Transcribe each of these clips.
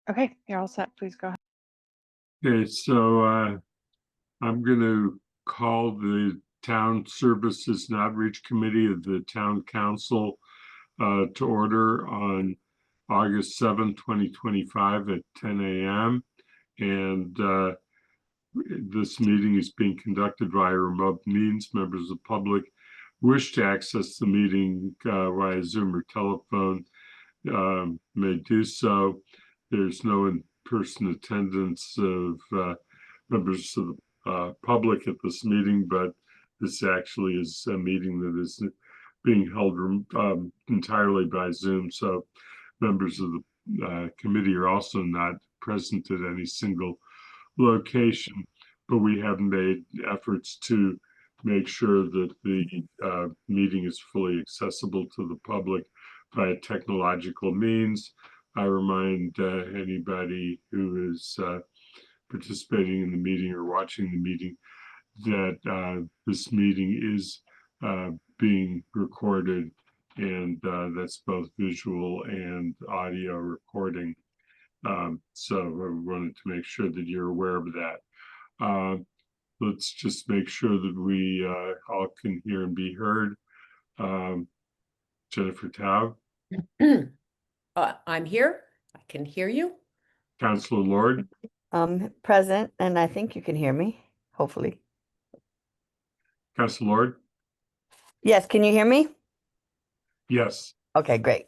Okay, you're all set. Please go ahead. Okay, so I'm going to call the Town Services and Outreach Committee of the Town Council to order on August 7th, 2025 at 10 a.m. And this meeting is being conducted via remote means. Members of the public wish to access the meeting via Zoom or telephone may do so. There's no in-person attendance of members of the public at this meeting, but this actually is a meeting that is being held entirely by Zoom. So members of the committee are also not present at any single location, but we have made efforts to make sure that the meeting is fully accessible to the public via technological means. I remind anybody who is participating in the meeting or watching the meeting that this meeting is being recorded, and that's both visual and audio recording. So I wanted to make sure that you're aware of that. Let's just make sure that we all can hear and be heard. Jennifer Taub. I'm here. I can hear you. Councilor Lord. Present, and I think you can hear me, hopefully. Councilor Lord. Yes, can you hear me? Yes. Okay, great.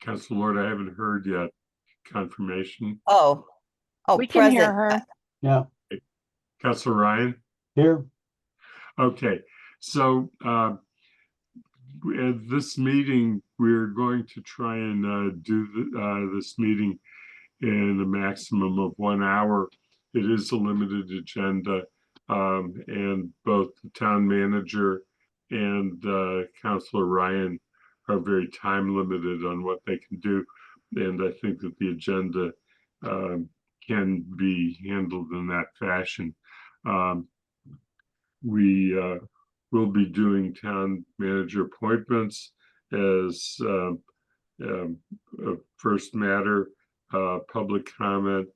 Councilor Lord, I haven't heard yet. Confirmation. Oh, We can hear present. her. Yeah, Councilor Ryan. here. Okay, so at this meeting, we're going to try and do this meeting in a maximum of 1 hour. It is a limited agenda, and both the town manager and Councilor Ryan are very time limited on what they can do. And I think that the agenda can be handled in that fashion. We will be doing town manager appointments as a first matter, public comment.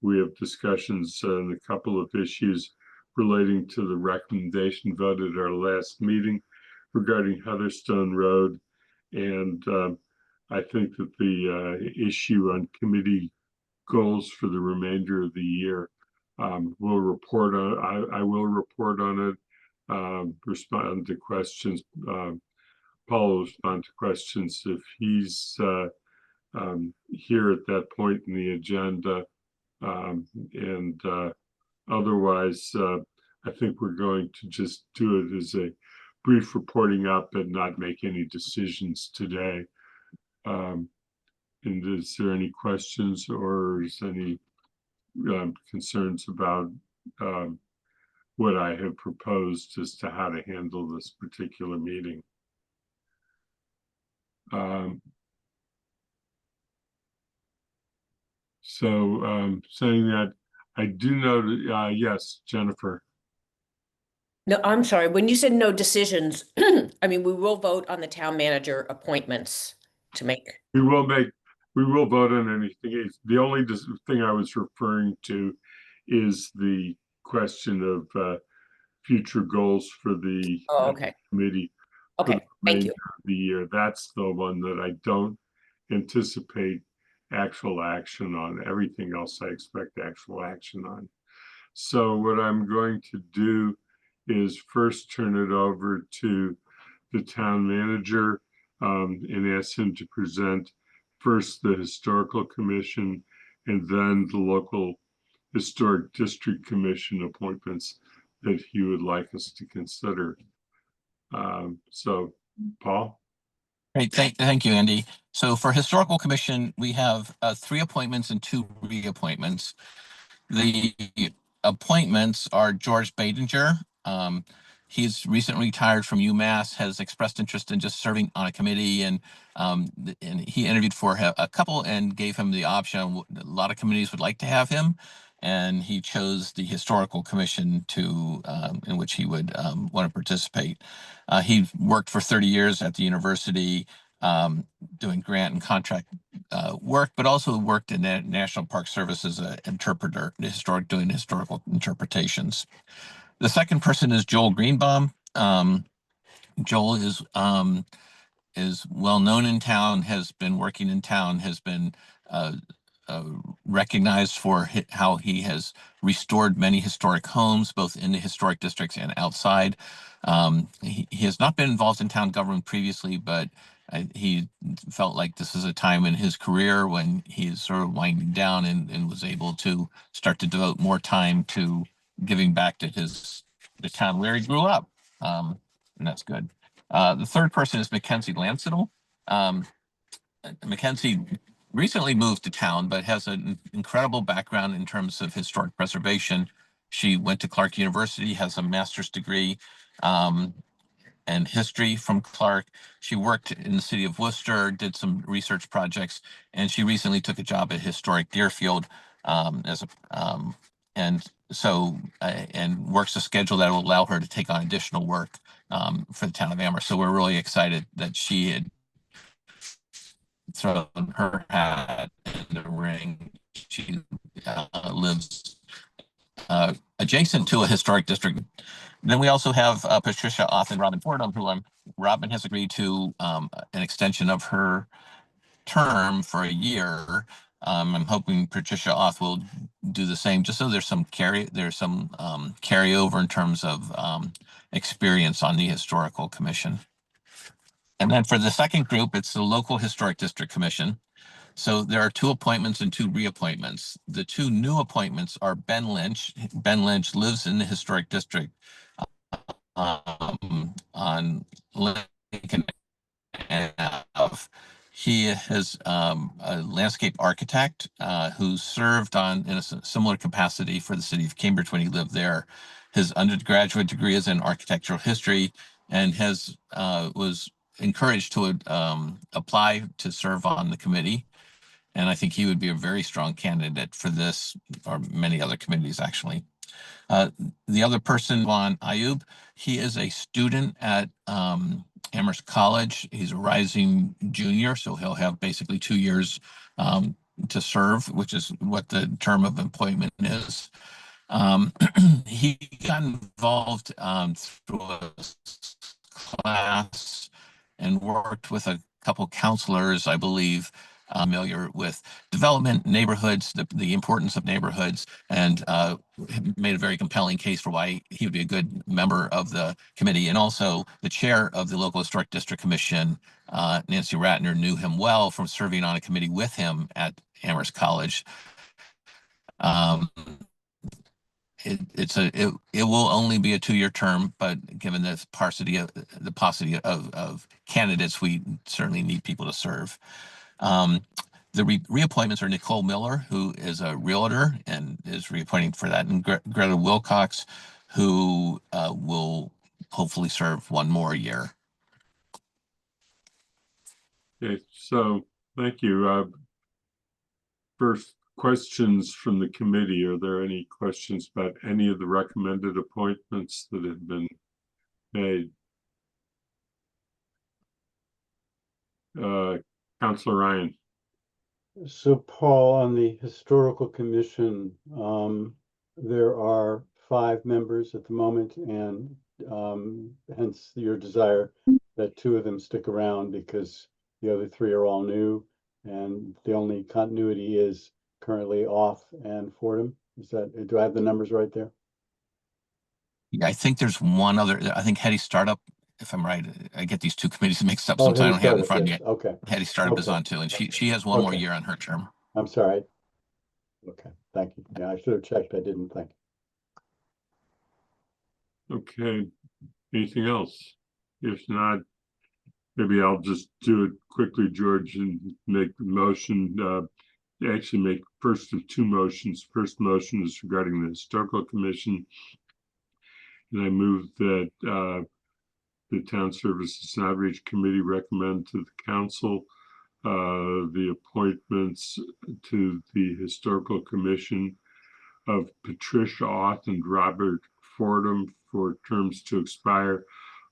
We have discussions on a couple of issues relating to the recommendation voted at our last meeting regarding Heatherstone Road. And I think that the issue on committee goals for the remainder of the year, we'll report on. I will report on it, respond to questions. Paul will respond to questions if he's here at that point in the agenda. And otherwise, I think we're going to just do it as a brief reporting up and not make any decisions today. And is there any questions or is any concerns about what I have proposed as to how to handle this particular meeting? Saying that, I do know that, yes, Jennifer. No, I'm sorry. When you said no decisions, I mean, we will vote on the town manager appointments to make. We will vote on anything. The only thing I was referring to is the question of future goals for the committee. Okay, thank you. The year. That's the one that I don't anticipate actual action on. Everything else I expect actual action on. So what I'm going to do is first turn it over to the town manager and ask him to present first the historical commission and then the local historic district commission appointments that he would like us to consider. So Paul. Great, thank you, Andy. So for Historical Commission, we have 3 appointments and 2 reappointments. The appointments are George Badinger. He's recently retired from UMass, has expressed interest in just serving on a committee, and he interviewed for a couple and gave him the option. A lot of committees would like to have him, and he chose the Historical Commission to in which he would want to participate. He worked for 30 years at the university, doing grant and contract work, but also worked in the National Park Service as an interpreter, doing historical interpretations. The second person is Joel Greenbaum. Joel is well known in town, has been working in town, has been recognized for how he has restored many historic homes, both in the historic districts and outside. He has not been involved in town government previously, but he felt like this is a time in his career when he is sort of winding down and was able to start to devote more time to giving back to the town where he grew up. And that's good. The third person is Mackenzie Lancidel. Mackenzie recently moved to town, but has an incredible background in terms of historic preservation. She went to Clark University, has a master's degree and history from Clark. She worked in the city of Worcester, did some research projects, and she recently took a job at Historic Deerfield and works a schedule that will allow her to take on additional work for the town of Amherst. So we're really excited that she had thrown her hat in the ring. She lives adjacent to a historic district. Then we also have Patricia Auth and Robin Fordham, Robin has agreed to an extension of her term for a year. I'm hoping Patricia Auth will do the same, just so there's some carryover in terms of experience on the Historical Commission. And then for the second group, it's the Local Historic District Commission. So there are 2 appointments and 2 reappointments. The 2 new appointments are Ben Lynch. Ben Lynch lives in the Historic District on Lincoln Ave. He is a landscape architect who served in a similar capacity for the city of Cambridge when he lived there. His undergraduate degree is in architectural history and was encouraged to apply to serve on the committee. And I think he would be a very strong candidate for this, or many other committees, actually. The other person, Juan Ayub, he is a student at Amherst College. He's a rising junior, so he'll have basically 2 years to serve, which is what the term of appointment is. He got involved through a class and worked with a couple counselors, I believe, familiar with development, neighborhoods, the importance of neighborhoods, and made a very compelling case for why he would be a good member of the committee. And also the chair of the Local Historic District Commission, Nancy Ratner, knew him well from serving on a committee with him at Amherst College. It will only be a 2-year term, but given the paucity of candidates, we certainly need people to serve. The reappointments are Nicole Miller, who is a realtor and is reappointing for that, and Greta Wilcox, who will hopefully serve 1 more year. Okay, so thank you. First, questions from the committee. Are there any questions about any of the recommended appointments that have been made? Councilor Ryan. So Paul, on the Historical Commission, there are 5 members at the moment, and hence your desire that 2 of them stick around because the other 3 are all new, and the only continuity is currently Auth and Fordham. Do I have the numbers right there? Yeah, I think there's one other. I think Hetty Startup, if I'm right, I get these 2 committees mixed up sometimes. I don't have it in front of me. Okay. Hetty Startup is on too, and she has 1 more year on her term. I'm sorry. Okay, thank you. Yeah, I should have checked. I didn't think. Okay, anything else? If not, maybe I'll just do it quickly, George, and make the motion. Actually make first of 2 motions. First motion is regarding the Historical Commission. And I move that the Town Services and Outreach Committee recommend to the council the appointments to the Historical Commission of Patricia Auth and Robert Fordham for terms to expire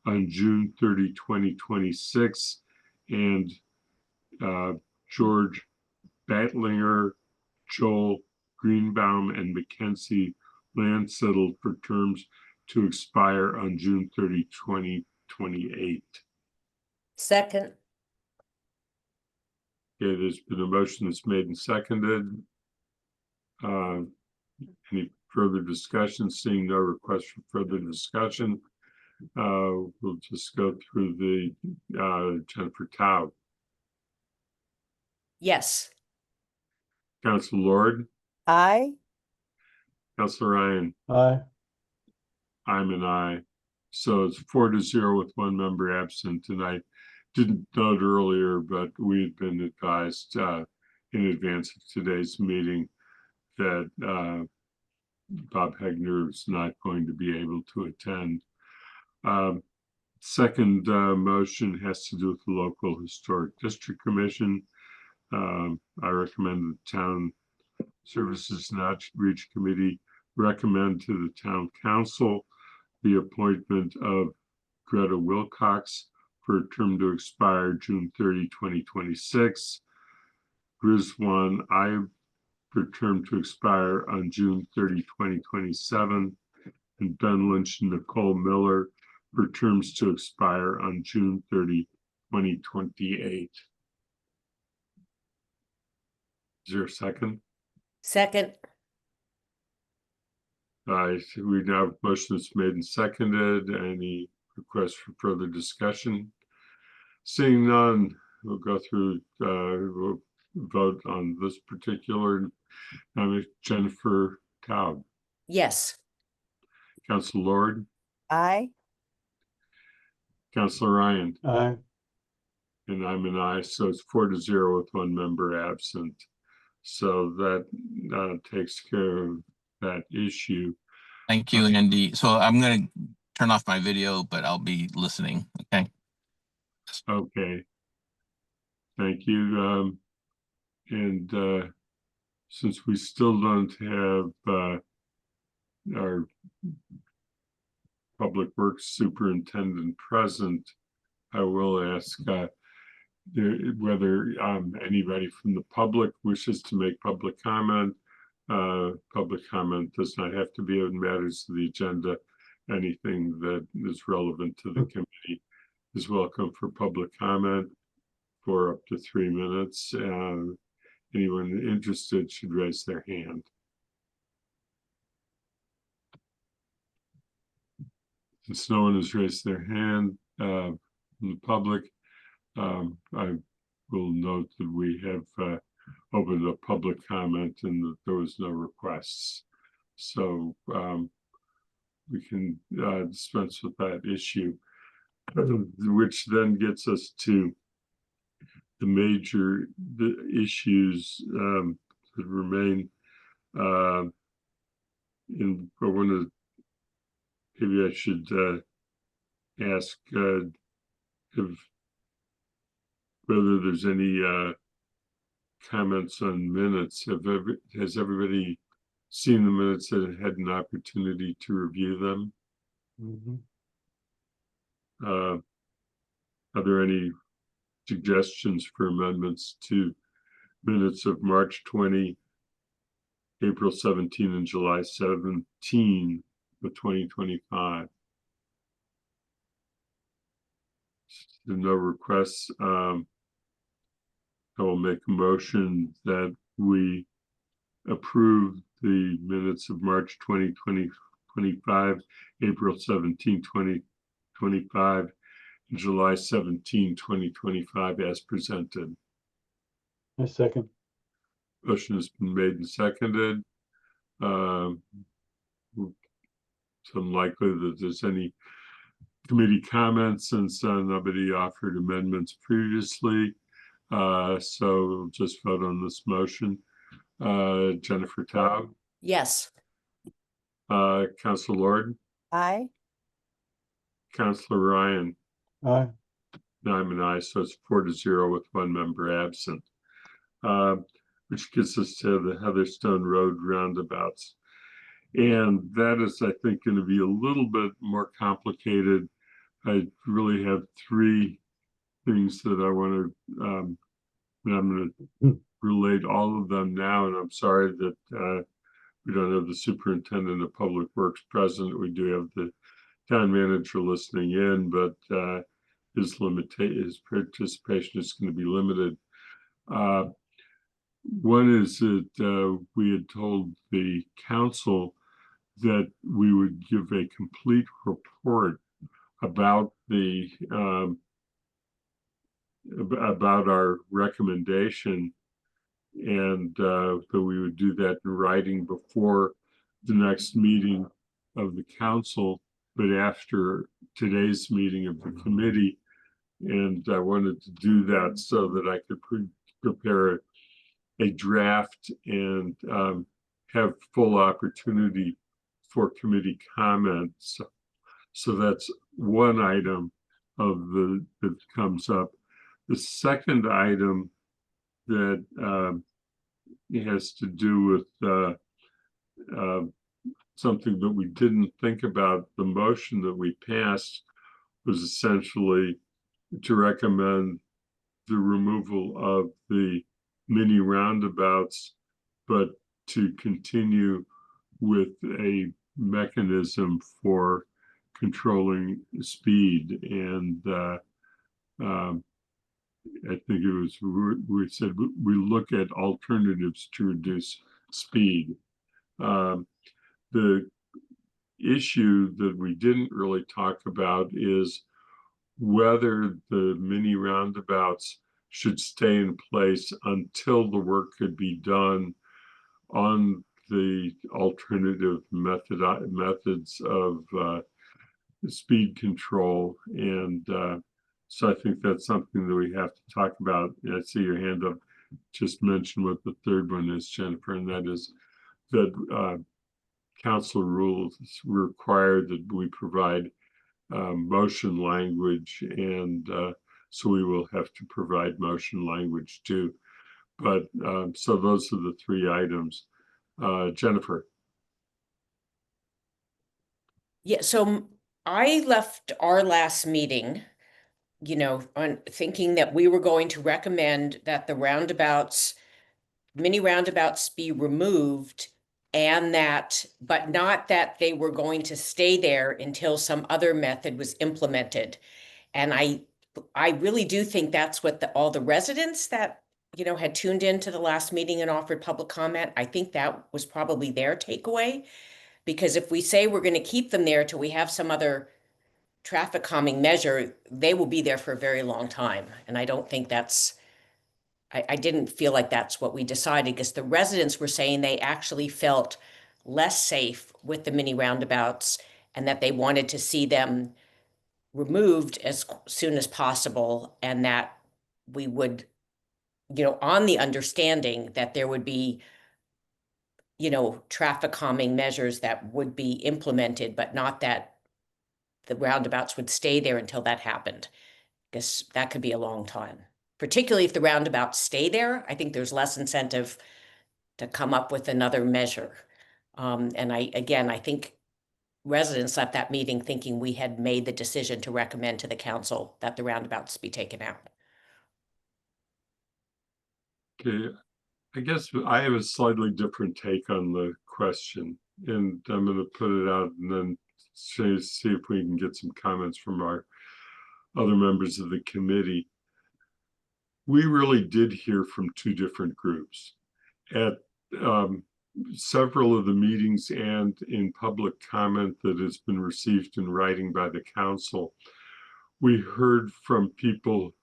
on June 30, 2026, and George Batlinger, Joel Greenbaum, and Mackenzie Landsettle for terms to expire on June 30, 2028. Second. Okay, there's been a motion that's made and seconded. Any further discussion? Seeing no request for further discussion, we'll just go through the Jennifer Taub. Yes. Council Lord, Aye. Council Ryan, Aye. I'm an aye. So it's 4-0 with one member absent, and I didn't note earlier, but we had been advised in advance of today's meeting that Bob Hegner is not going to be able to attend. Second motion has to do with the local historic district commission. I recommend the town services and outreach committee recommend to the town council the appointment of Greta Wilcox for a term to expire June 30, 2026. Rizwan Aib for term to expire on June 30, 2027, and Ben Lynch and Nicole Miller for terms to expire on June 30, 2028. Is there a second? Second. We now have motions made and seconded. Any requests for further discussion? Seeing none, we'll go through, we'll vote on this particular. Jennifer Taub, Yes. Council Lord, Aye. Councilor Ryan, Aye. and I'm an aye. So it's 4-0 with one member absent. So that takes care of that issue. Thank you, Andy. So I'm going to turn off my video, but I'll be listening. Okay. Okay. Thank you. And since we still don't have our Public Works Superintendent present, I will ask whether anybody from the public wishes to make public comment. Public comment does not have to be on matters of the agenda. Anything that is relevant to the committee is welcome for public comment for up to 3 minutes. Anyone interested should raise their hand. Since no one has raised their hand from the public, I will note that we have opened up public comment and that there was no requests. So we can dispense with that issue, which then gets us to the major issues that remain. And I want to, maybe I should ask whether there's any comments on minutes. Has everybody seen the minutes and had an opportunity to review them? Mhm. Are there any suggestions for amendments to minutes of March 20, April 17, and July 17 of 2025? There are no requests. I will make a motion that we approve the minutes of March 20, 2025, April 17, 2025, and July 17, 2025 as presented. I second. Motion has been made and seconded. It's unlikely that there's any committee comments since nobody offered amendments previously. So we'll just vote on this motion. Jennifer Taub, Yes. Council Lord, Aye. Councilor Ryan, Aye. and I'm an aye, so it's 4-0 with one member absent. Which gets us to the Heatherstone Road roundabouts. And that is, I think, going to be a little bit more complicated. I really have 3 things that I want to, and I'm going to relate all of them now, and I'm sorry that we don't have the superintendent of public works present. We do have the town manager listening in, but his participation is going to be limited. One is that we had told the council that we would give a complete report about the about our recommendation, and that we would do that in writing before the next meeting of the council, but after today's meeting of the committee. And I wanted to do that so that I could prepare a draft and have full opportunity for committee comments. So that's one item of that comes up. The second item that has to do with something that we didn't think about. The motion that we passed was essentially to recommend the removal of the mini roundabouts, but to continue with a mechanism for controlling speed. And I think it was, we said we look at alternatives to reduce speed. The issue that we didn't really talk about is whether the mini roundabouts should stay in place until the work could be done on the alternative methods of speed control. And so I think that's something that we have to talk about. I see your hand up. Just mention what the third one is, Jennifer, and that is that council rules require that we provide motion language, and so we will have to provide motion language too. But so those are the three items. Jennifer. Yeah, so I left our last meeting, on thinking that we were going to recommend that the mini roundabouts be removed, and but not that they were going to stay there until some other method was implemented. And I really do think that's what all the residents that, had tuned into the last meeting and offered public comment, I think that was probably their takeaway. Because if we say we're going to keep them there till we have some other traffic calming measure, they will be there for a very long time. And I don't think I didn't feel like that's what we decided, because the residents were saying they actually felt less safe with the mini roundabouts and that they wanted to see them removed as soon as possible, and that we would, on the understanding that there would be, traffic calming measures that would be implemented, but not that the roundabouts would stay there until that happened, because that could be a long time. Particularly if the roundabouts stay there, I think there's less incentive to come up with another measure. And I think residents left that meeting thinking we had made the decision to recommend to the council that the roundabouts be taken out. Okay, I guess I have a slightly different take on the question, and I'm going to put it out and then see if we can get some comments from our other members of the committee. We really did hear from two different groups at several of the meetings and in public comment that has been received in writing by the council. We heard from people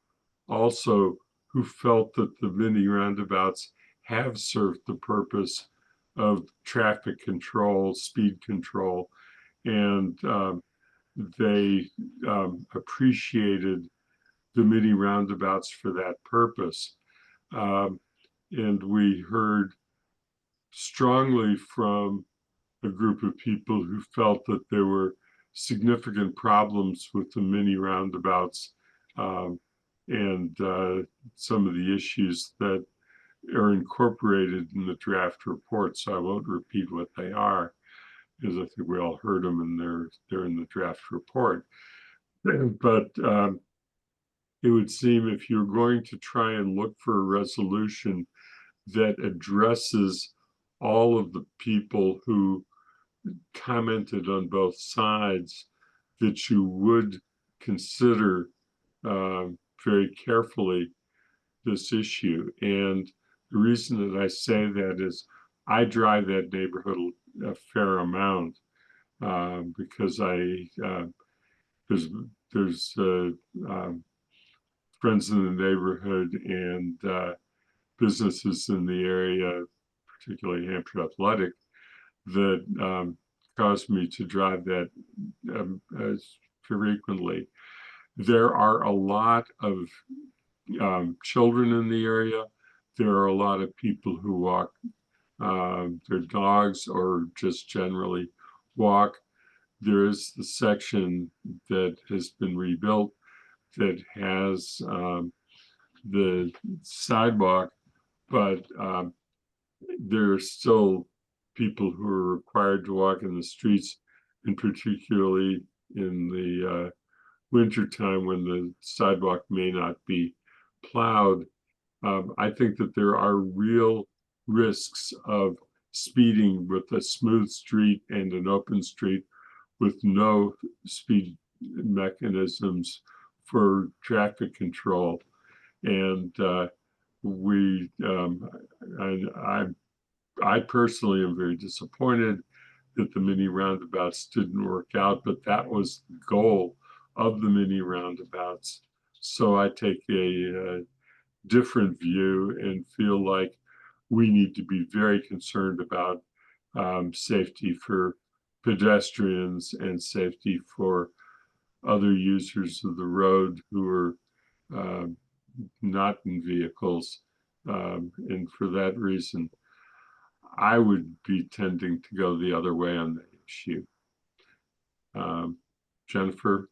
also who felt that the mini roundabouts have served the purpose of traffic control, speed control, and they appreciated the mini roundabouts for that purpose. And we heard strongly from a group of people who felt that there were significant problems with the mini roundabouts and some of the issues that are incorporated in the draft report. So I won't repeat what they are, because I think we all heard them and they're in the draft report. But it would seem if you're going to try and look for a resolution that addresses all of the people who commented on both sides, that you would consider very carefully this issue. And the reason that I say that is I drive that neighborhood a fair amount because there's friends in the neighborhood and businesses in the area, particularly Hampshire Athletic, that caused me to drive that frequently. There are a lot of children in the area. There are a lot of people who walk their dogs or just generally walk. There is the section that has been rebuilt that has the sidewalk, but there are still people who are required to walk in the streets, and particularly in the winter time when the sidewalk may not be plowed. I think that there are real risks of speeding with a smooth street and an open street with no speed mechanisms for traffic control. And I personally am very disappointed that the mini roundabouts didn't work out, but that was the goal of the mini roundabouts. So I take a different view and feel like we need to be very concerned about safety for pedestrians and safety for other users of the road who are not in vehicles. And for that reason, I would be tending to go the other way on that issue. Jennifer?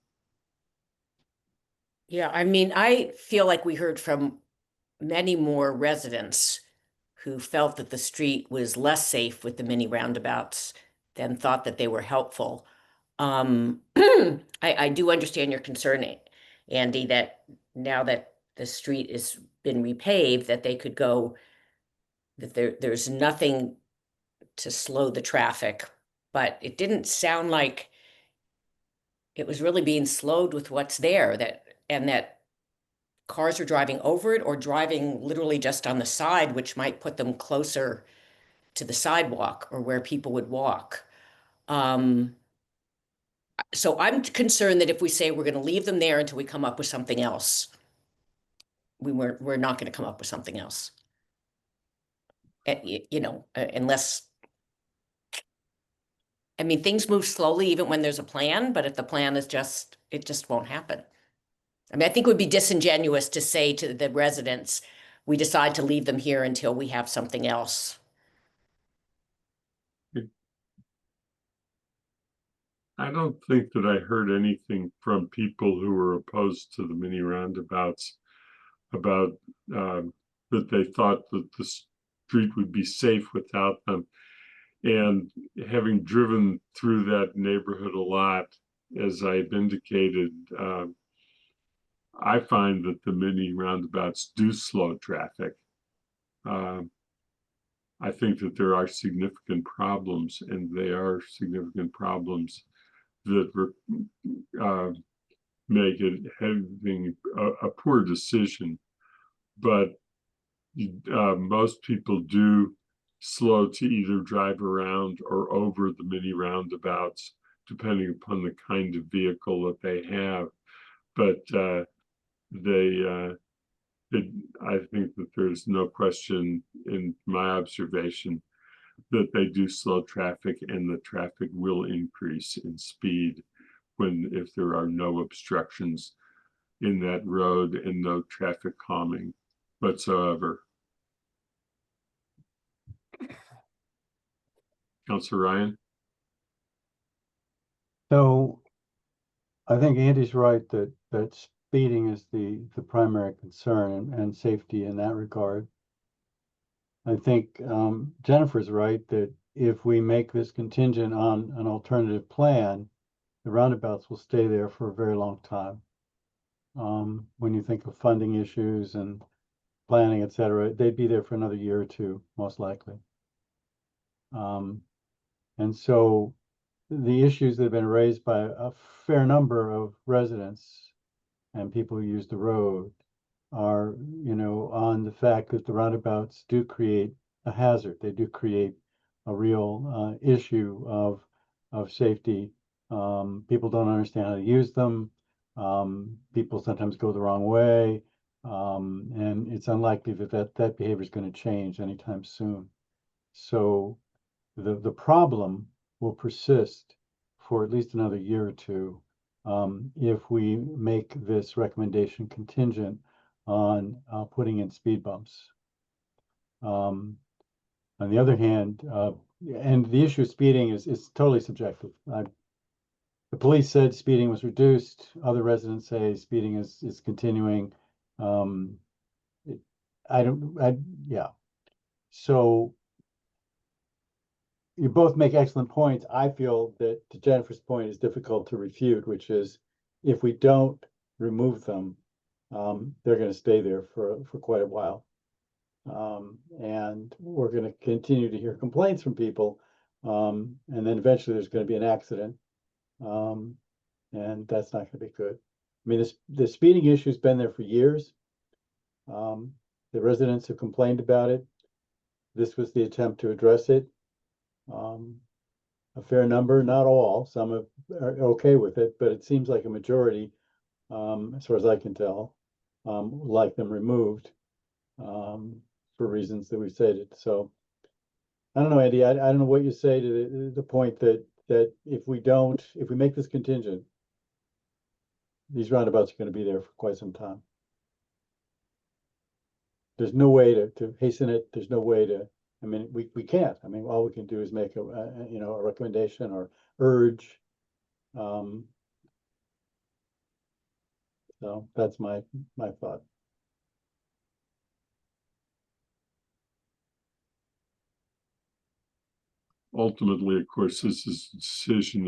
Yeah, I mean, I feel like we heard from many more residents who felt that the street was less safe with the mini roundabouts than thought that they were helpful. I do understand your concern, Andy, that now that the street has been repaved, that they could go, that there's nothing to slow the traffic, but it didn't sound like it was really being slowed with what's there, that cars are driving over it or driving literally just on the side, which might put them closer to the sidewalk or where people would walk. So I'm concerned that if we say we're going to leave them there until we come up with something else, we're not going to come up with something else. Unless, I mean, things move slowly even when there's a plan, but if the plan is it just won't happen. I mean, I think it would be disingenuous to say to the residents, we decide to leave them here until we have something else. I don't think that I heard anything from people who were opposed to the mini roundabouts about that they thought that the street would be safe without them. And having driven through that neighborhood a lot, as I've indicated, I find that the mini roundabouts do slow traffic. I think that there are significant problems, and they are significant problems that make it having a poor decision. But most people do slow to either drive around or over the mini roundabouts, depending upon the kind of vehicle that they have. But I think that there's no question in my observation that they do slow traffic, and the traffic will increase in speed if there are no obstructions in that road and no traffic calming whatsoever. Councilor Ryan? So I think Andy's right that speeding is the primary concern and safety in that regard. I think Jennifer's right that if we make this contingent on an alternative plan, the roundabouts will stay there for a very long time. when you think of funding issues and planning, et cetera, they'd be there for another year or two, most likely. And so the issues that have been raised by a fair number of residents and people who use the road are, on the fact that the roundabouts do create a hazard. They do create a real issue of safety. People don't understand how to use them. People sometimes go the wrong way. And it's unlikely that behavior is going to change anytime soon. So the problem will persist for at least another year or two if we make this recommendation contingent on putting in speed bumps. On the other hand, and the issue of speeding is totally subjective. The police said speeding was reduced. Other residents say speeding is continuing. Yeah. So you both make excellent points. I feel that, to Jennifer's point, is difficult to refute, which is if we don't remove them, they're going to stay there for quite a while. And we're going to continue to hear complaints from people. And then eventually there's going to be an accident. And that's not going to be good. I mean, the speeding issue has been there for years. The residents have complained about it. This was the attempt to address it. A fair number, not all, some are okay with it, but it seems like a majority, as far as I can tell, like them removed for reasons that we've stated. So I don't know, Andy, I don't know what you say to the point that if we make this contingent, these roundabouts are going to be there for quite some time. There's no way to hasten it. There's no way to, I mean, we can't. I mean, all we can do is make a recommendation or urge. So that's my thought. Ultimately, of course, this is a decision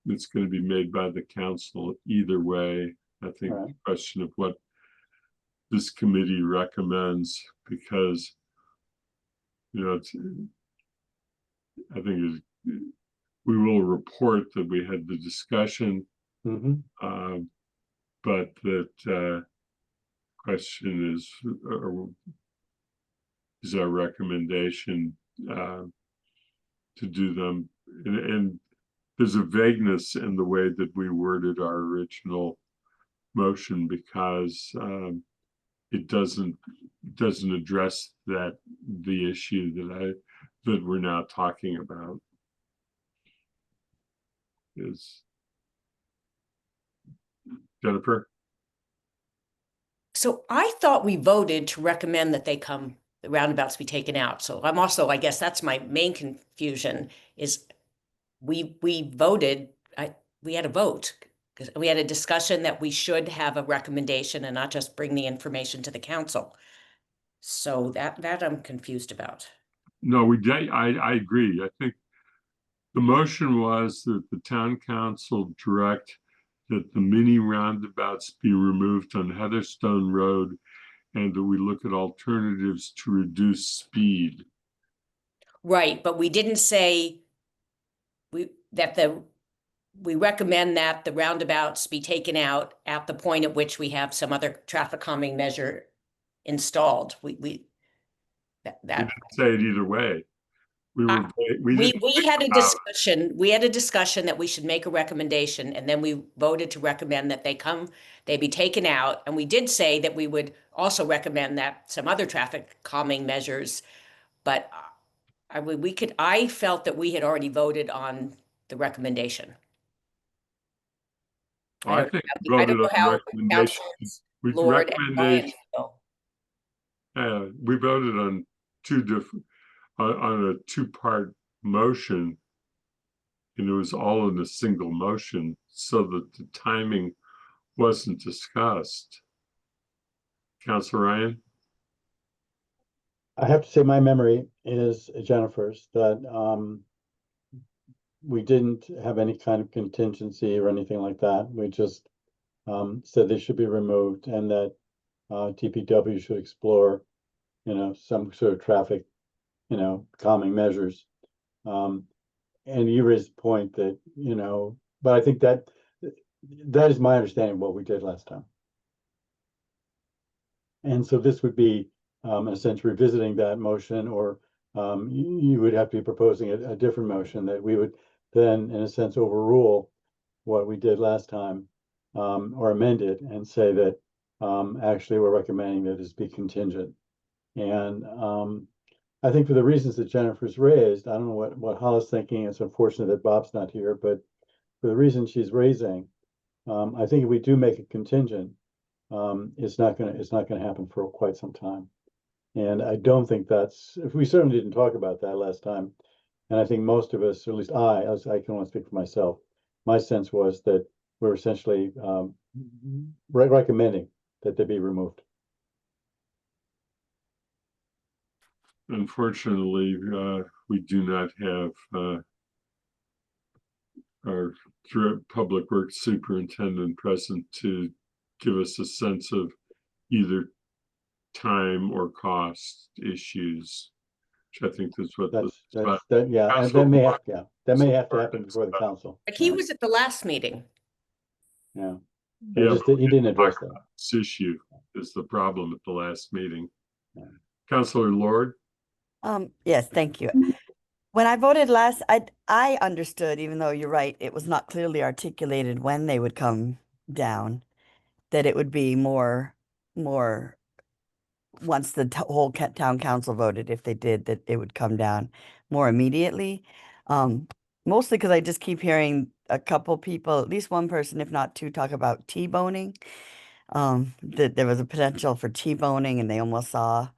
it's going to be made by the council either way. I think Right. the question of what this committee recommends, because I think we will report that we had the discussion, but that question is our recommendation to do them, and there's a vagueness in the way that we worded our original motion because it doesn't address the issue that we're now talking about. Is Jennifer? So I thought we voted to recommend that the roundabouts be taken out. So I'm also, I guess that's my main confusion is we voted, we had a vote. We had a discussion that we should have a recommendation and not just bring the information to the council. So that I'm confused about. No, we did. I agree. I think the motion was that the town council direct that the mini roundabouts be removed on Heatherstone Road and that we look at alternatives to reduce speed. Right, but we didn't say we recommend that the roundabouts be taken out at the point at which we have some other traffic calming measure installed. We didn't say it either way. We had a discussion. We had a discussion that we should make a recommendation, and then we voted to recommend that they be taken out. And we did say that we would also recommend that some other traffic calming measures, but I felt that we had already voted on the recommendation. I think we voted on the recommendation. We voted on on a two-part motion, and it was all in a single motion, so that the timing wasn't discussed. Councilor Ryan? I have to say my memory is Jennifer's, that we didn't have any kind of contingency or anything like that. We just said they should be removed and that DPW should explore, some sort of traffic, calming measures. And you raised the point that, but I think that is my understanding of what we did last time. And so this would be, in a sense, revisiting that motion, or you would have to be proposing a different motion that we would then, in a sense, overrule what we did last time, or amend it and say that actually we're recommending that this be contingent. And I think for the reasons that Jennifer's raised, I don't know what Hollis thinking. It's unfortunate that Bob's not here, but for the reasons she's raising, I think if we do make it contingent, it's not gonna happen for quite some time. And I don't think we certainly didn't talk about that last time. And I think most of us, or at least I can only speak for myself, my sense was that we're essentially recommending that they be removed. Unfortunately, we do not have our public works superintendent present to give us a sense of either time or cost issues, which I think is what Yeah, and that may have to happen before the council. But he was at the last meeting. Yeah. Yeah, He didn't address that. this issue is the problem at the last meeting. Yeah. Councilor Lord? Yes, thank you. When I voted last, I understood, even though you're right, it was not clearly articulated when they would come down, that it would be more once the whole town council voted, if they did, that it would come down more immediately. Mostly because I just keep hearing a couple people, at least one person, if not two, talk about T-boning. That there was a potential for T-boning and they almost saw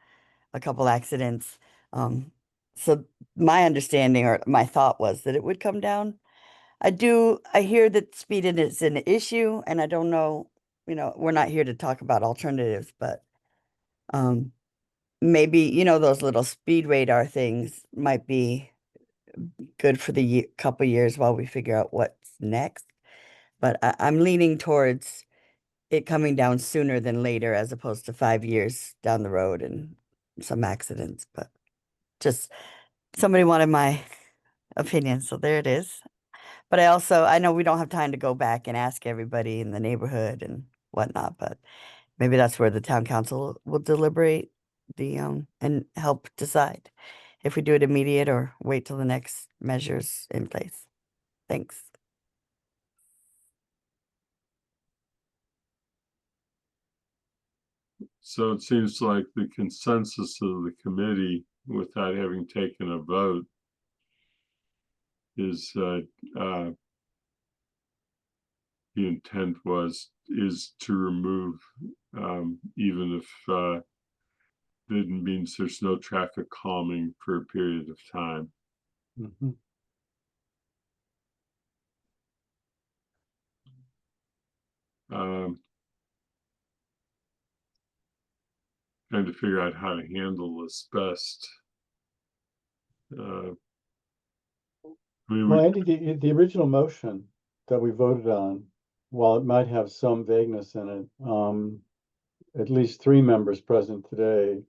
a couple accidents. So my understanding or my thought was that it would come down. I hear that speed is an issue, and I don't know, we're not here to talk about alternatives, but maybe, those little speed radar things might be good for the couple years while we figure out what's next. But I'm leaning towards it coming down sooner than later, as opposed to 5 years down the road and some accidents. But just somebody wanted my opinion, so there it is. But I know we don't have time to go back and ask everybody in the neighborhood and whatnot, but maybe that's where the town council will deliberate and help decide if we do it immediate or wait till the next measures in place. Thanks. So it seems like the consensus of the committee, without having taken a vote, is the intent is to remove, even if it means there's no traffic calming for a period of time. Mhm. Trying to figure out how to handle this best. I mean, Well, Andy, the original motion that we voted on, while it might have some vagueness in it, at least 3 members present today,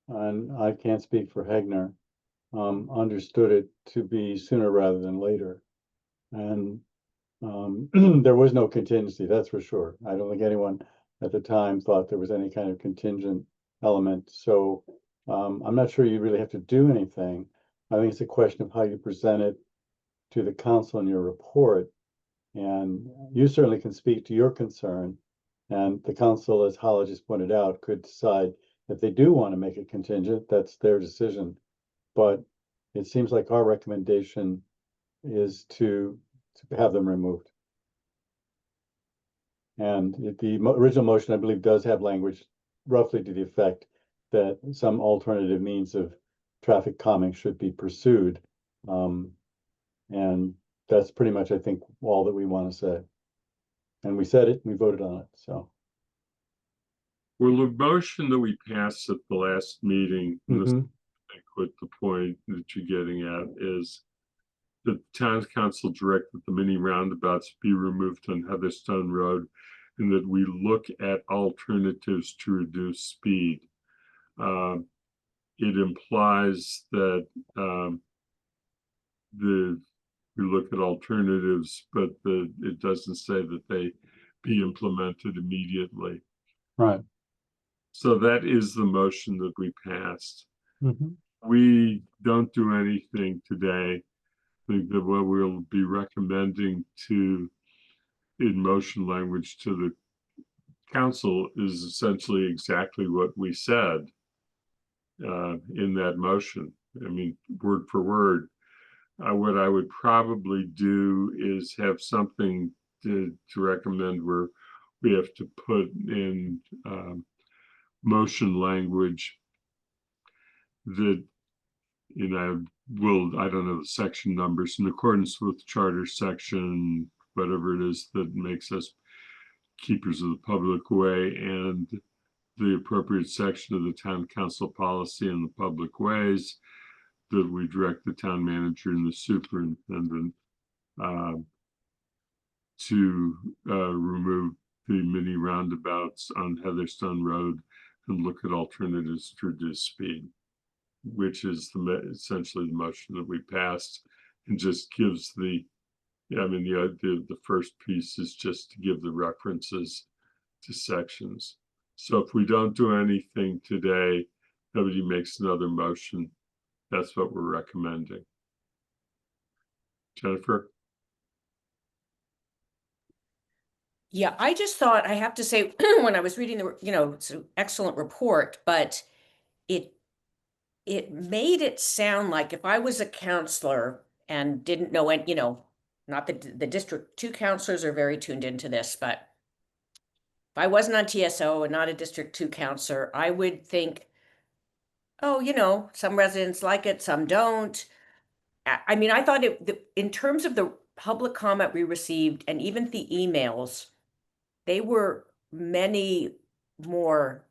and I can't speak for Hegner, understood it to be sooner rather than later. And there was no contingency, that's for sure. I don't think anyone at the time thought there was any kind of contingent element. So I'm not sure you really have to do anything. I think it's a question of how you present it to the council in your report. And you certainly can speak to your concern. And the council, as Holly just pointed out, could decide if they do want to make it contingent, that's their decision. But it seems like our recommendation is to have them removed. And the original motion, I believe, does have language roughly to the effect that some alternative means of traffic calming should be pursued. And that's pretty much, I think, all that we want to say. And we said it, we voted on it, so. well, the motion that we passed at the last meeting, and this, I think what the point that you're getting at is the town council directed the mini roundabouts be removed on Heatherstone Road and that we look at alternatives to reduce speed. It implies that we look at alternatives, but it doesn't say that they be implemented immediately. Right. So that is the motion that we passed. Mhm. We don't do anything today. I think that what we'll be recommending in motion language to the council is essentially exactly what we said in that motion. I mean, word for word. What I would probably do is have something to recommend where we have to put in motion language that, I don't know the section numbers, in accordance with charter section, whatever it is that makes us keepers of the public way, and the appropriate section of the town council policy and the public ways, that we direct the town manager and the superintendent to remove the mini roundabouts on Heatherstone Road and look at alternatives to reduce speed, which is essentially the motion that we passed, and just gives the first piece is just to give the references to sections. So if we don't do anything today, nobody makes another motion, that's what we're recommending. Jennifer? Yeah, I just thought, I have to say, when I was reading it's an excellent report, but it made it sound like if I was a counselor and didn't know, not that the District 2 counselors are very tuned into this, but if I wasn't on TSO and not a District 2 counselor, I would think, oh, some residents like it, some don't. I mean, I thought in terms of the public comment we received and even the emails, they were many more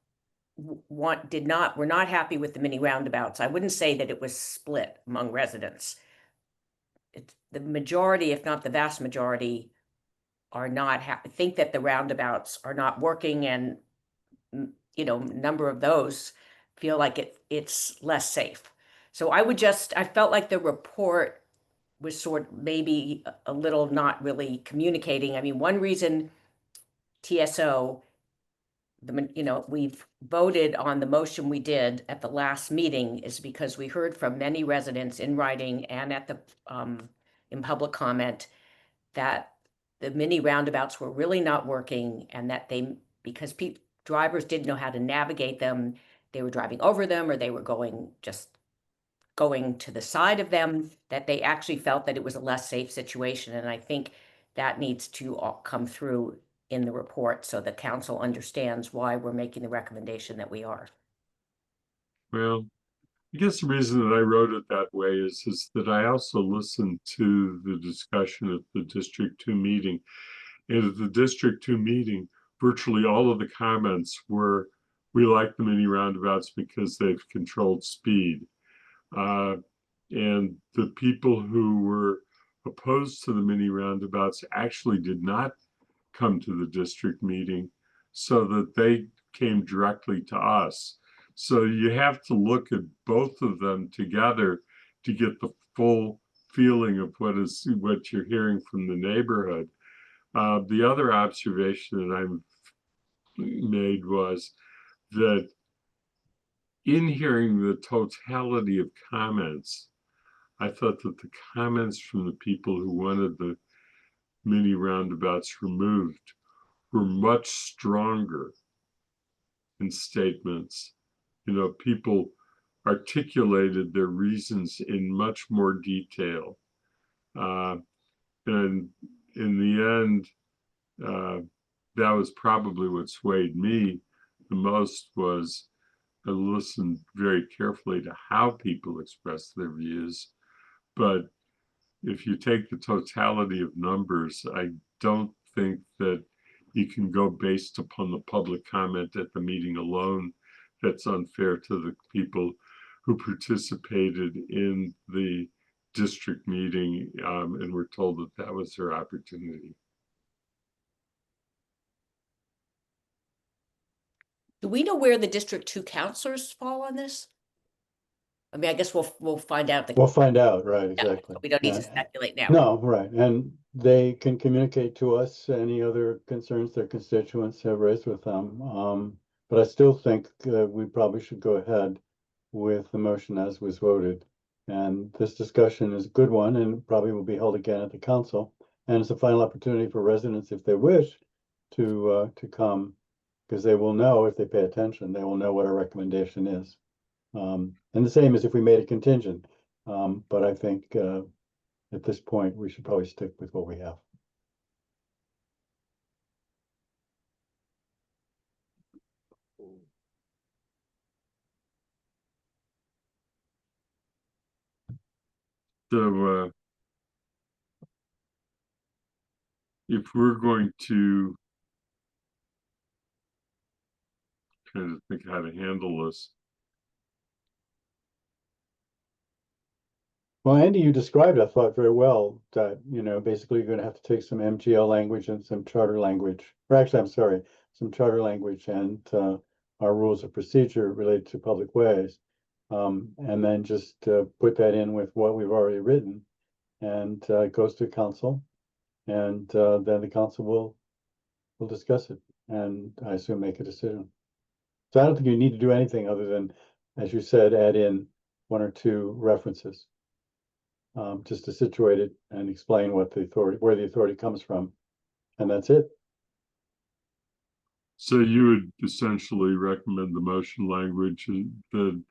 were not happy with the mini roundabouts. I wouldn't say that it was split among residents. It's the majority, if not the vast majority, are not think that the roundabouts are not working, and number of those feel like it's less safe. So I felt like the report was sort of maybe a little not really communicating. I mean, one reason TSO, we've voted on the motion we did at the last meeting is because we heard from many residents in writing and at the in public comment that the mini roundabouts were really not working, and that because drivers didn't know how to navigate them, they were driving over them, or they were going to the side of them, that they actually felt that it was a less safe situation. And I think that needs to all come through in the report so the council understands why we're making the recommendation that we are. Well, I guess the reason that I wrote it that way is that I also listened to the discussion at the District 2 meeting. And at the District 2 meeting, virtually all of the comments were, we like the mini roundabouts because they've controlled speed. And the people who were opposed to the mini roundabouts actually did not come to the district meeting, so that they came directly to us. So you have to look at both of them together to get the full feeling of what you're hearing from the neighborhood. The other observation that I made was that in hearing the totality of comments, I thought that the comments from the people who wanted the mini roundabouts removed were much stronger in statements. People articulated their reasons in much more detail. And in the end, that was probably what swayed me the most. Was I listened very carefully to how people expressed their views. But if you take the totality of numbers, I don't think that you can go based upon the public comment at the meeting alone. That's unfair to the people who participated in the district meeting and were told that that was their opportunity. Do we know where the District 2 counselors fall on this? I mean, I guess we'll find out. We'll find out, right, Yeah, exactly. We don't need to Yeah. speculate now. No, right, and they can communicate to us any other concerns their constituents have raised with them. But I still think we probably should go ahead with the motion as was voted. And this discussion is a good one and probably will be held again at the council. And it's a final opportunity for residents, if they wish, to come, because they will know, if they pay attention, they will know what our recommendation is. And the same as if we made a contingent. But I think at this point, we should probably stick with what we have. So, if we're going to kind of think how to handle this, Well, Andy, you described, I thought, very well that, basically you're going to have to take some MGL language and some charter language, or actually, I'm sorry, some charter language and our rules of procedure related to public ways. And then just put that in with what we've already written, and it goes to council, and then the council will discuss it, and I assume make a decision. So I don't think you need to do anything other than, as you said, add in one or two references. Just to situate it and explain what the authority, where the authority comes from, and that's it. so you would essentially recommend the motion language that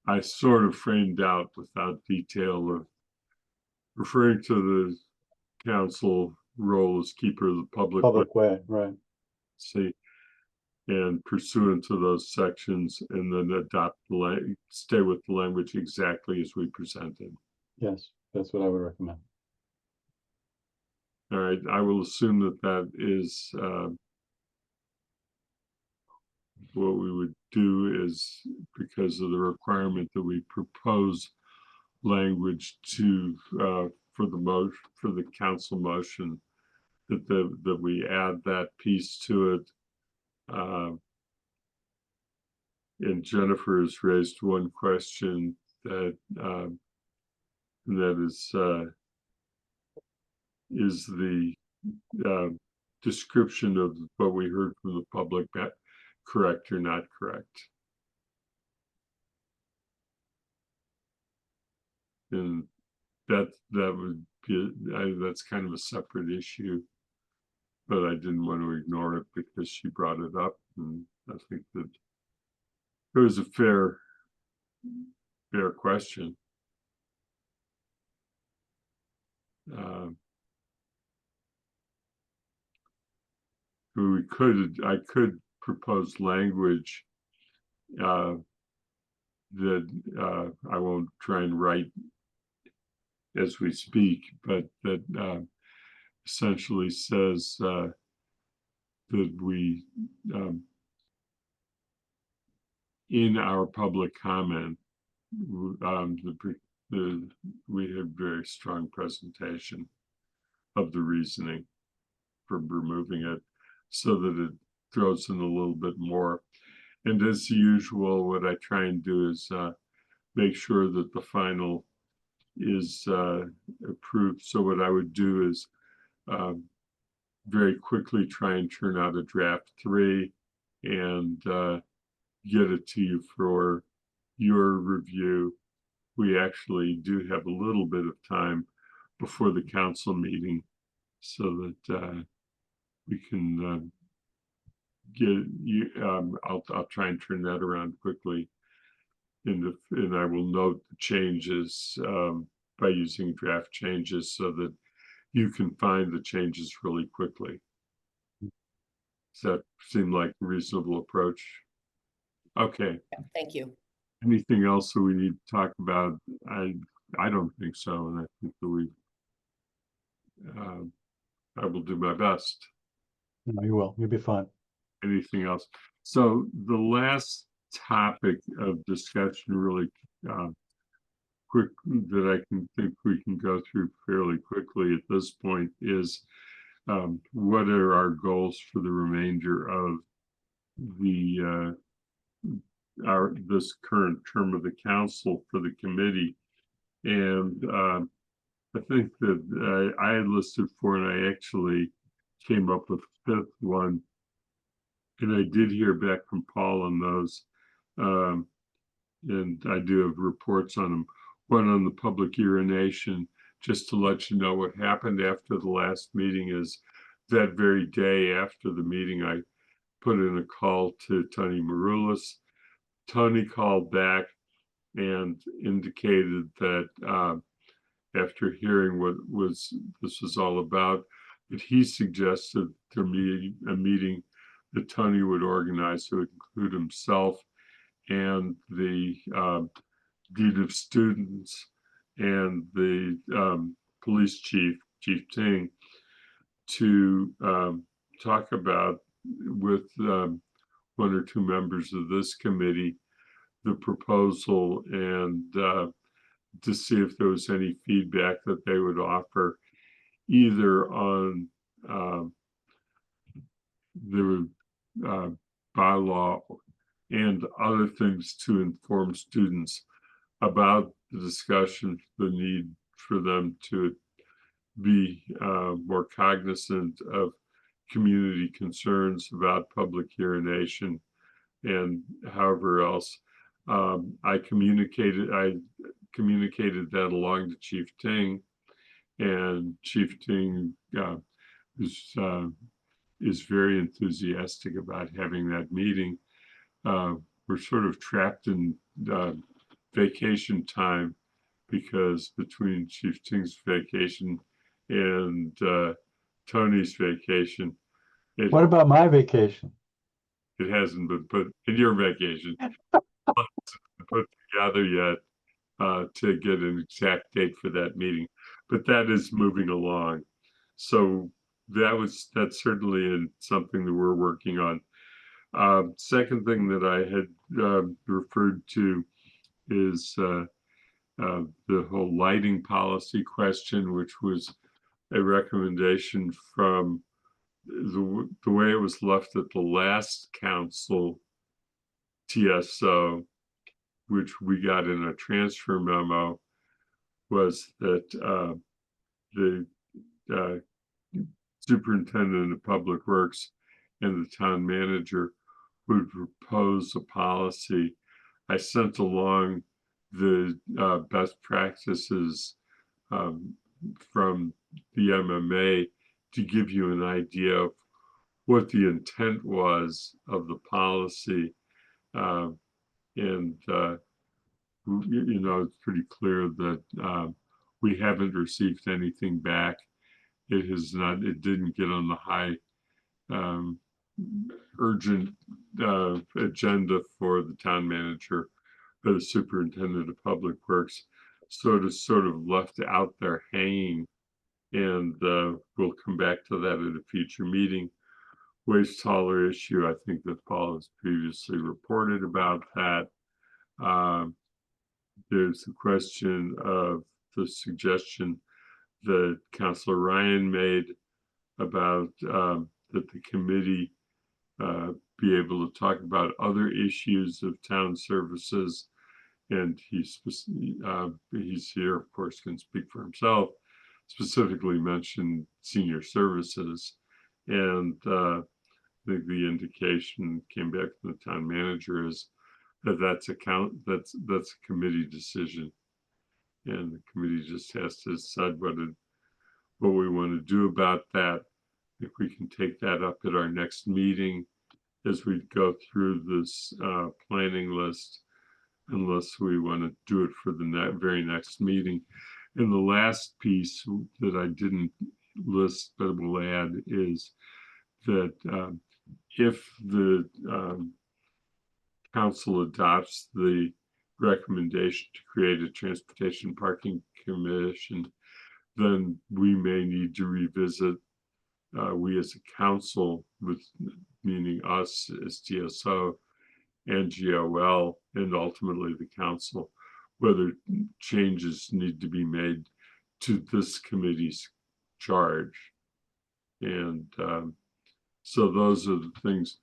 I sort of framed out without detail of referring to the council role as keeper of the public Way, right? see, and pursuant to those sections, and then adopt stay with the language exactly as we presented. Yes, that's what I would recommend. All right, I will assume that that is what we would do, is because of the requirement that we propose language to for the council motion, that we add that piece to it. And Jennifer has raised one question that is the description of what we heard from the public correct or not correct? And that would be, that's kind of a separate issue, but I didn't want to ignore it because she brought it up, and I think that it was a fair question. I could propose language that I won't try and write as we speak, but that essentially says that we, in our public comment, we had very strong presentation of the reasoning for removing it, so that it throws in a little bit more. And as usual, what I try and do is make sure that the final is approved. So what I would do is very quickly try and turn out a draft 3 and get it to you for your review. We actually do have a little bit of time before the council meeting, so that we can get you. I'll try and turn that around quickly, and I will note the changes by using draft changes, so that you can find the changes really quickly. Does that seem like a reasonable approach? Okay. Yeah, thank you. Anything else that we need to talk about? I don't think so, and I think that I will do my best. No, you will. You'll be fine. Anything else? So the last topic of discussion, really quick, that I can think we can go through fairly quickly at this point, is what are our goals for the remainder of the this current term of the council for the committee. And I think that I had listed 4, and I actually came up with a 5th one. And I did hear back from Paul on those. And I do have reports on them. One on the public urination, just to let you know what happened after the last meeting is that very day after the meeting, I put in a call to Tony Maroulis. Tony called back and indicated that after hearing what this was all about, that he suggested there be a meeting that Tony would organize that would include himself and the dean of students and the police chief, Chief Ting, to talk about with 1 or 2 members of this committee the proposal, and to see if there was any feedback that they would offer either on the bylaw and other things to inform students about the discussion, the need for them to be more cognizant of community concerns about public urination and however else. I communicated that along to Chief Ting, and Chief Ting is very enthusiastic about having that meeting. We're sort of trapped in vacation time, because between Chief Ting's vacation and Tony's vacation, What about my vacation? it hasn't been put in your vacation put together yet to get an exact date for that meeting, but that is moving along. So that's certainly something that we're working on. Second thing that I had referred to is the whole lighting policy question, which was a recommendation from the way it was left at the last council TSO, which we got in a transfer memo, was that the superintendent of public works and the town manager would propose a policy. I sent along the best practices from the MMA to give you an idea of what the intent was of the policy. You know, it's pretty clear that we haven't received anything back. It didn't get on the high urgent agenda for the town manager or the superintendent of public works. So it is sort of left out there hanging, and we'll come back to that at a future meeting. Waste hauler issue, I think that Paul has previously reported about that. There's the question of the suggestion that Councilor Ryan made about that the committee be able to talk about other issues of town services. And he's here, of course, can speak for himself, specifically mentioned senior services. And I think the indication came back from the town manager is that that's a committee decision, and the committee just has to decide what we want to do about that. If we can take that up at our next meeting as we go through this planning list, unless we want to do it for the very next meeting. And the last piece that I didn't list but will add is that if the council adopts the recommendation to create a transportation parking commission, then we may need to revisit, we as a council, meaning us as TSO and GOL, and ultimately the council, whether changes need to be made to this committee's charge. And so those are the things.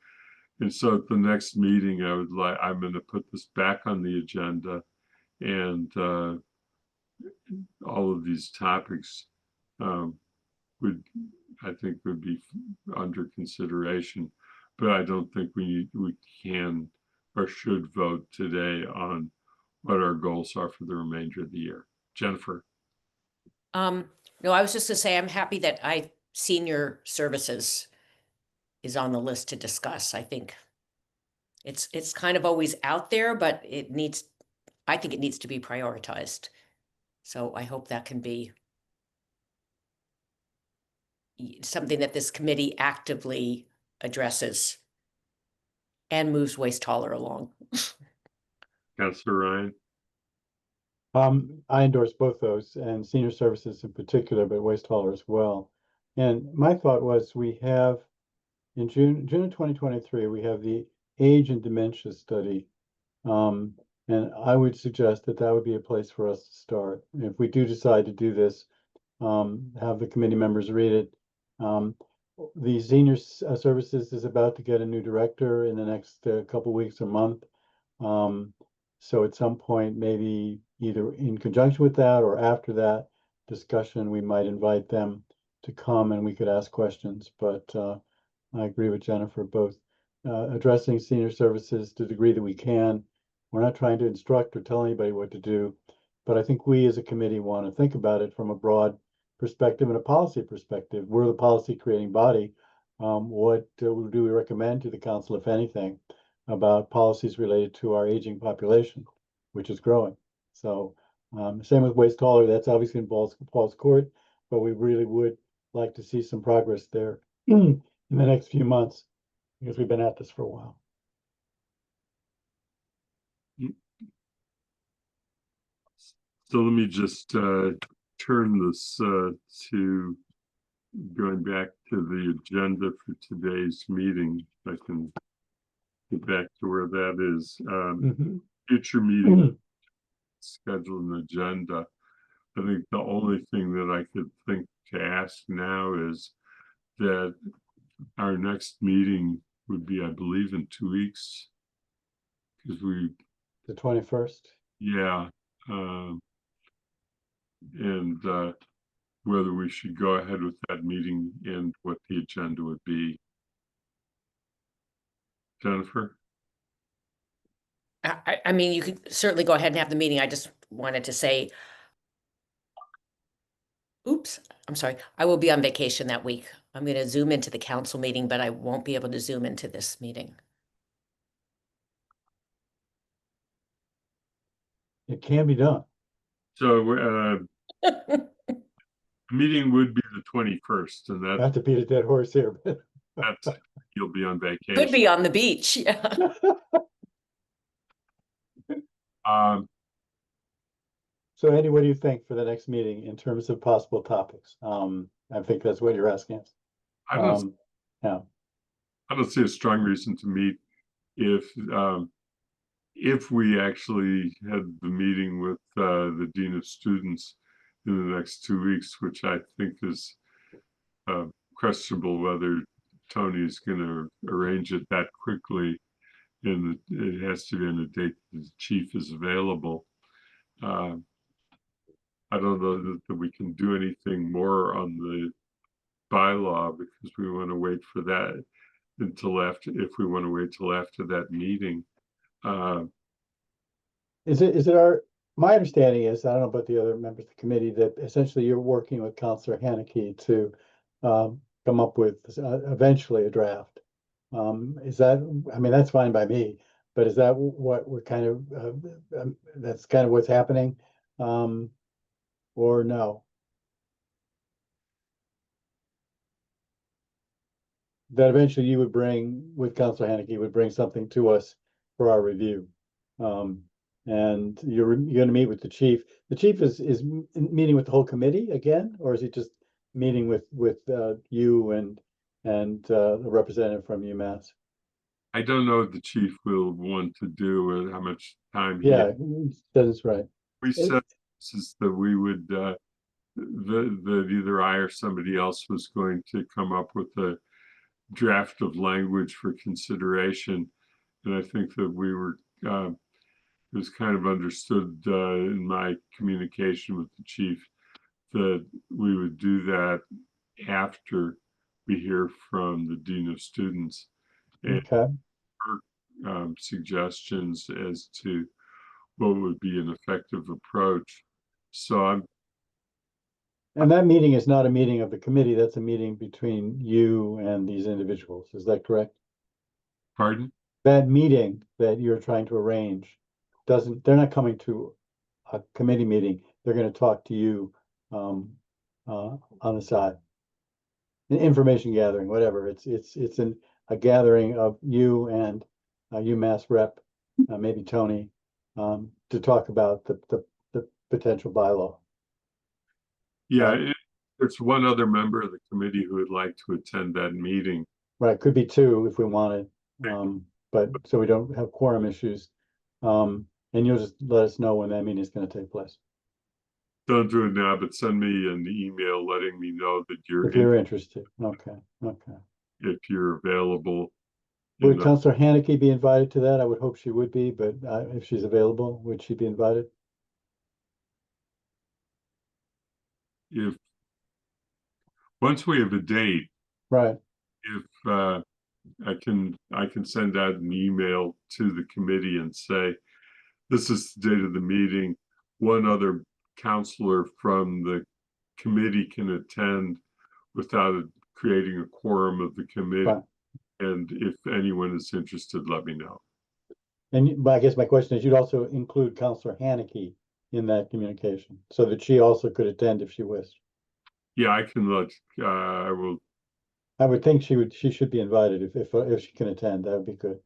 And so at the next meeting, I'm gonna put this back on the agenda, and all of these topics would, I think, would be under consideration. But I don't think we can or should vote today on what our goals are for the remainder of the year. Jennifer? No, I was just gonna say, I'm happy that senior services is on the list to discuss. I think it's kind of always out there, but I think it needs to be prioritized. So I hope that can be something that this committee actively addresses and moves Waste Hauler along. Councilor Ryan? I endorse both those, and senior services in particular, but waste hauler as well. And my thought was, we have in June of 2023, we have the age and dementia study. And I would suggest that would be a place for us to start. If we do decide to do this, have the committee members read it. The senior services is about to get a new director in the next couple weeks or month. So at some point, maybe either in conjunction with that or after that discussion, we might invite them to come and we could ask questions. But I agree with Jennifer, both addressing senior services to the degree that we can. We're not trying to instruct or tell anybody what to do, but I think we as a committee want to think about it from a broad perspective and a policy perspective. We're the policy creating body. What do we recommend to the council, if anything, about policies related to our aging population, which is growing? So same with waste hauler, that's obviously in Paul's court, but we really would like to see some progress there in the next few months, because we've been at this for a while. So let me just turn this to going back to the agenda for today's meeting. If I can get back to where that is. Future meeting schedule and agenda. I think the only thing that I could think to ask now is that our next meeting would be, I believe, in 2 weeks. Because the 21st. Yeah. And whether we should go ahead with that meeting and what the agenda would be. Jennifer? I mean, you could certainly go ahead and have the meeting. I just wanted to say, oops, I'm sorry. I will be on vacation that week. I'm going to Zoom into the council meeting, but I won't be able to Zoom into this meeting. It can be done. So meeting would be the 21st, and Not to beat a dead horse here, but that's you'll be on vacation. Could be on the beach. Yeah. So Andy, what do you think for the next meeting in terms of possible topics? I think that's what you're asking us. I don't Yeah. I don't see a strong reason to meet if we actually had the meeting with the Dean of Students in the next 2 weeks, which I think is questionable whether Tony is going to arrange it that quickly, and it has to be on a date the chief is available. I don't know that we can do anything more on the bylaw, because we want to wait for that until after, if we want to wait till after that meeting. Is it my understanding is, I don't know about the other members of the committee, that essentially you're working with Councillor Haneke to come up with eventually a draft. Is that, I mean, that's fine by me, but is that what we're kind of, that's kind of what's happening? Or no? That eventually you would bring, with Councillor Haneke, would bring something to us for our review. And you're going to meet with the chief. The chief is meeting with the whole committee again, or is he just meeting with you and a representative from UMass? I don't know what the chief will want to do and how much time. Yeah, that's right. We said is that we would that either I or somebody else was going to come up with draft of language for consideration. And I think that we were, it was kind of understood in my communication with the chief that we would do that after we hear from the dean of students and Okay, suggestions as to what would be an effective approach. So and that meeting is not a meeting of the committee, that's a meeting between you and these individuals, is that correct? pardon? That meeting that you're trying to arrange they're not coming to a committee meeting, they're gonna talk to you on the side. Information gathering, whatever, it's a gathering of you and UMass rep, maybe Tony, to talk about the potential bylaw. Yeah, Right. there's one other member of the committee who would like to attend that meeting. Right, could be two if we wanted, but so we don't have quorum issues. And you'll just let us know when that meeting is gonna take place, Don't do it now, but send me an email letting me know that if you're interested. Okay, okay. if you're available. Would And, Counselor Haneke be invited to that? I would hope she would be, but if she's available, would she be invited? if once we have a date, Right, if I can send out an email to the committee and say, this is the date of the meeting. One other counselor from the committee can attend without creating a quorum of the committee. Right. And if anyone is interested, let me know. but I guess my question is, you'd also include Counselor Haneke in that communication, so that she also could attend if she wished. Yeah, I can let, I will, I would think she should be invited if she can attend, that would be good.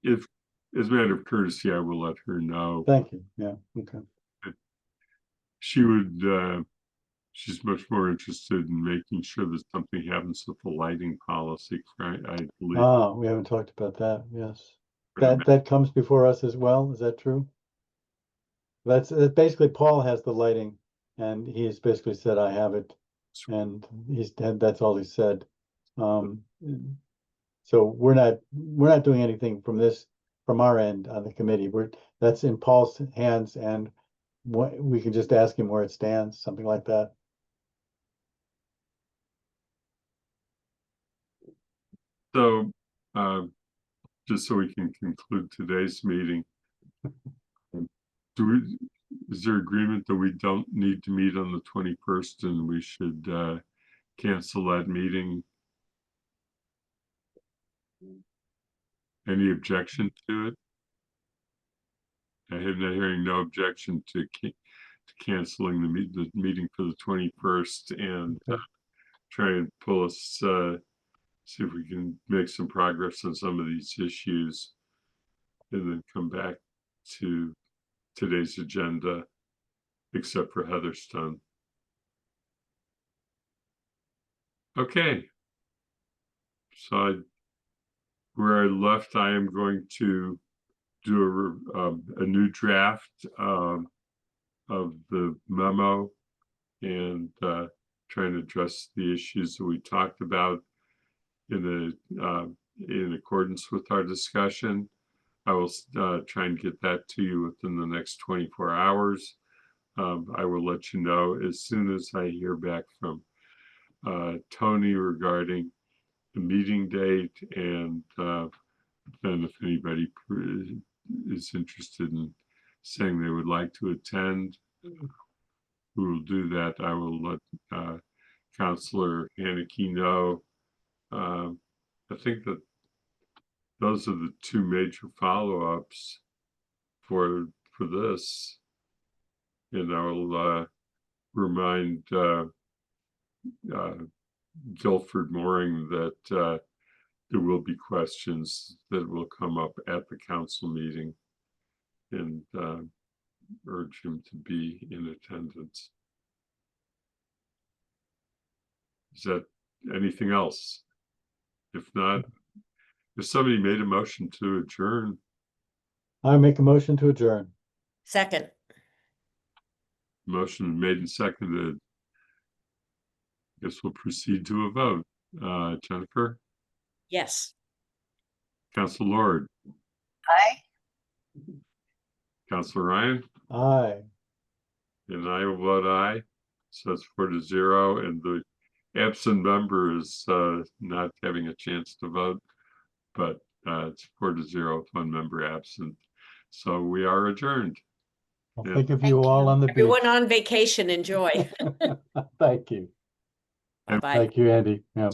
if, as a matter of courtesy, I will let her know. Thank you, yeah, okay. She would, she's much more interested in making sure that something happens with the lighting policy, right? I believe. Ah, we haven't talked about that, yes. That comes before us as well, is that true? That's basically Paul has the lighting and he's basically said, I have it. And that's all he said. So we're not doing anything from our end on the committee. That's in Paul's hands, and we can just ask him where it stands, something like that. So, just so we can conclude today's meeting, is there agreement that we don't need to meet on the 21st and we should cancel that meeting? Any objection to it? I am not hearing no objection to canceling the meeting for the 21st and try and pull us, see if we can make some progress on some of these issues and then come back to today's agenda, except for Heatherstone. Okay. So where I left, I am going to do a new draft of the memo and try and address the issues that we talked about in accordance with our discussion. I will try and get that to you within the next 24 hours. I will let you know as soon as I hear back from Tony regarding the meeting date, and then if anybody is interested in saying they would like to attend, we will do that. I will let Counselor Haneke know. I think that those are the two major follow-ups for this. And I will remind Guilford Mooring that there will be questions that will come up at the council meeting, and urge him to be in attendance. Is that anything else? If not, if somebody made a motion to adjourn. I make a motion to adjourn. Second, Motion made and seconded. Guess we'll proceed to a vote. Jennifer, Yes. Council Lord, Aye. Council Ryan, Aye. and I will vote aye. So it's 4-0, and the absent member is not having a chance to vote, but it's 4-0 with one member absent. So we are adjourned. I'll Yeah. think of Thank you all you. on the beach. Everyone on vacation, enjoy. Thank you. Bye-bye. Thank you, Andy. Yeah.